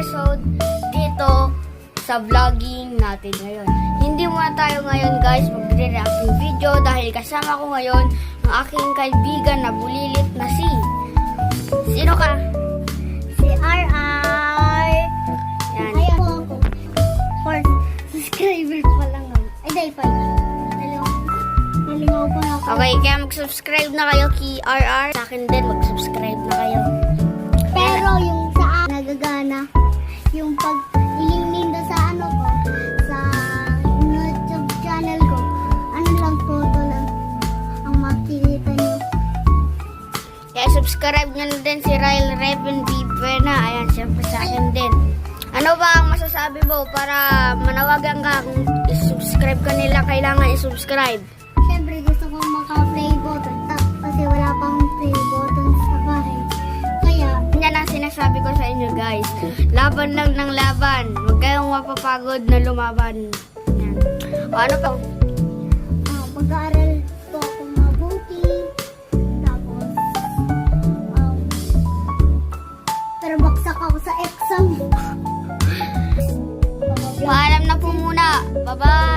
episode dito sa vlogging natin ngayon. Hindi muna tayo ngayon guys magre-reacting video dahil kasama ko ngayon ang aking kaibigan na bulilit na si... Sino ka? Si RR. Yan. Ay, ako. 4 subscribers pa lang. Ay, dahil 5. Nalingaw pa ako. Okay, kaya mag-subscribe na kayo kay RR. Sa akin din, mag-subscribe na kayo. Pero yung sa nagagana, yung pag iling-linda sa ano ko, sa YouTube channel ko, ano lang photo lang ang makikita nyo. Kaya subscribe nyo na din si Ryle Reven Vivena. Ayan, siyempre sa akin din. Ano ba ang masasabi mo para manawagan ka kung i-subscribe ka nila, kailangan i-subscribe? Siyempre gusto ko maka-play button kasi wala pang play button sa bahay. Kaya, Yan ang sinasabi ko sa inyo guys. Laban lang ng laban. Huwag kayong mapapagod na lumaban. Yan. O ano pa? pag-aaral po ako mabuti. Tapos, pero baksak ako sa exam. Paalam na po muna. Bye-bye!